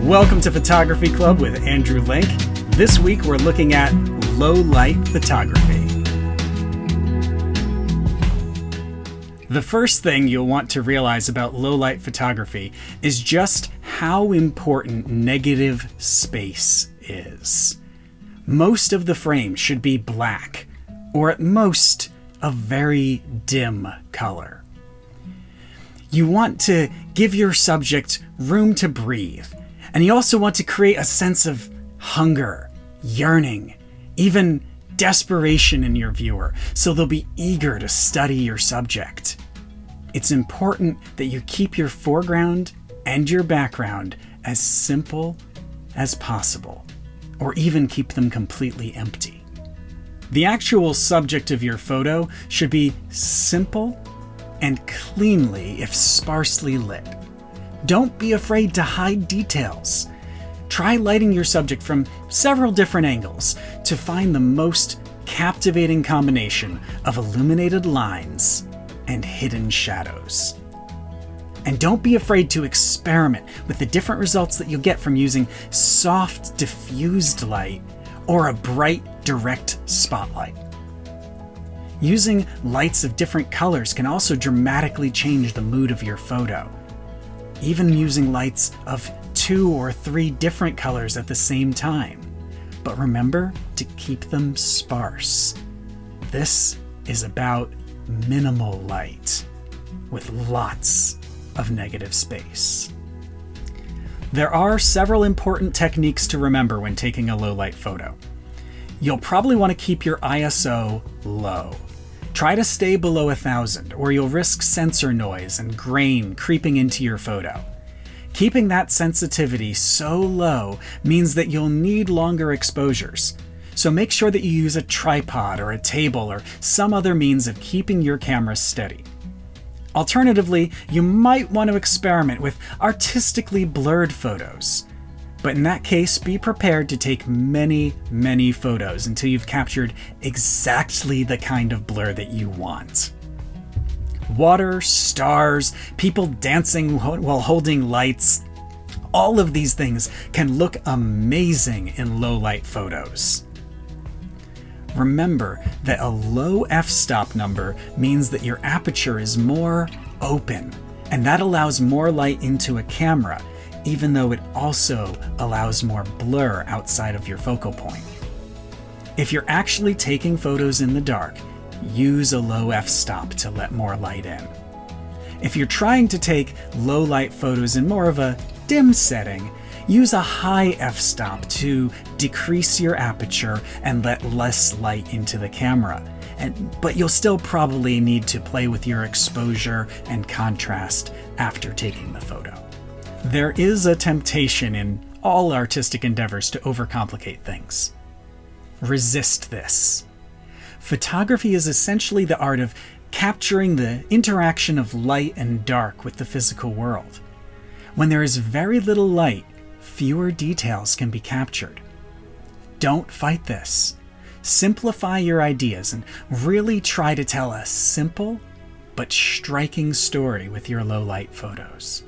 Welcome to Photography Club with Andrew Link. This week we're looking at low light photography. The first thing you'll want to realize about low light photography is just how important negative space is. Most of the frame should be black, or at most a very dim color. You want to give your subject room to breathe, and you also want to create a sense of hunger, yearning, even desperation in your viewer, so they'll be eager to study your subject. It's important that you keep your foreground and your background as simple as possible, or even keep them completely empty. The actual subject of your photo should be simple and cleanly, if sparsely lit. Don't be afraid to hide details. Try lighting your subject from several different angles to find the most captivating combination of illuminated lines and hidden shadows. And don't be afraid to experiment with the different results that you'll get from using soft, diffused light or a bright, direct spotlight. Using lights of different colors can also dramatically change the mood of your photo. Even using lights of 2 or 3 different colors at the same time. But remember to keep them sparse. This is about minimal light with lots of negative space. There are several important techniques to remember when taking a low light photo. You'll probably want to keep your ISO low. Try to stay below 1000, or you'll risk sensor noise and grain creeping into your photo. Keeping that sensitivity so low means that you'll need longer exposures. So make sure that you use a tripod or a table or some other means of keeping your camera steady. Alternatively, you might want to experiment with artistically blurred photos. But in that case, be prepared to take many, many photos until you've captured exactly the kind of blur that you want. Water, stars, people dancing while holding lights, all of these things can look amazing in low light photos. Remember that a low f-stop number means that your aperture is more open, and that allows more light into a camera, even though it also allows more blur outside of your focal point. If you're actually taking photos in the dark, use a low f-stop to let more light in. If you're trying to take low light photos in more of a dim setting, use a high f-stop to decrease your aperture and let less light into the camera. But you'll still probably need to play with your exposure and contrast after taking the photo. There is a temptation in all artistic endeavors to overcomplicate things. Resist this. Photography is essentially the art of capturing the interaction of light and dark with the physical world. When there is very little light, fewer details can be captured. Don't fight this. Simplify your ideas and really try to tell a simple but striking story with your low light photos.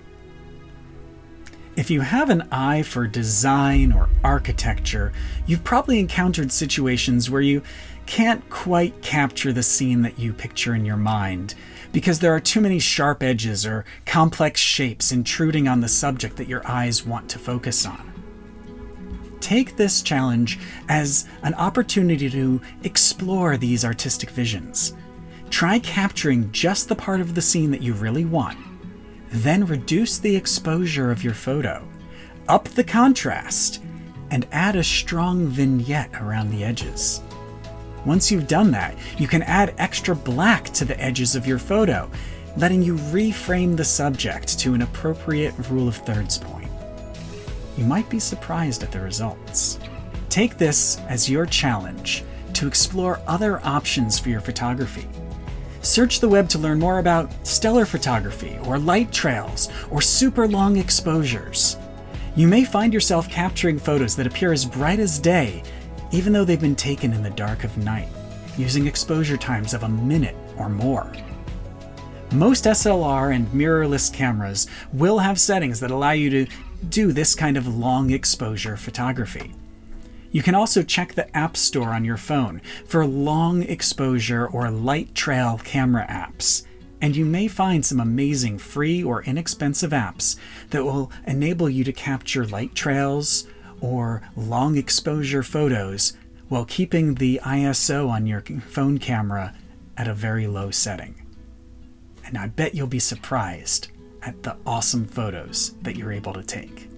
If you have an eye for design or architecture, you've probably encountered situations where you can't quite capture the scene that you picture in your mind because there are too many sharp edges or complex shapes intruding on the subject that your eyes want to focus on. Take this challenge as an opportunity to explore these artistic visions. Try capturing just the part of the scene that you really want. Then reduce the exposure of your photo, up the contrast, and add a strong vignette around the edges. Once you've done that, you can add extra black to the edges of your photo, letting you reframe the subject to an appropriate rule of thirds point. You might be surprised at the results. Take this as your challenge to explore other options for your photography. Search the web to learn more about stellar photography, or light trails, or super long exposures. You may find yourself capturing photos that appear as bright as day, even though they've been taken in the dark of night, using exposure times of a minute or more. Most SLR and mirrorless cameras will have settings that allow you to do this kind of long exposure photography. You can also check the App Store on your phone for long exposure or light trail camera apps, and you may find some amazing free or inexpensive apps that will enable you to capture light trails or long exposure photos while keeping the ISO on your phone camera at a very low setting. And I bet you'll be surprised at the awesome photos that you're able to take.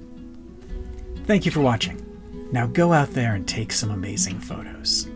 Thank you for watching. Now go out there and take some amazing photos.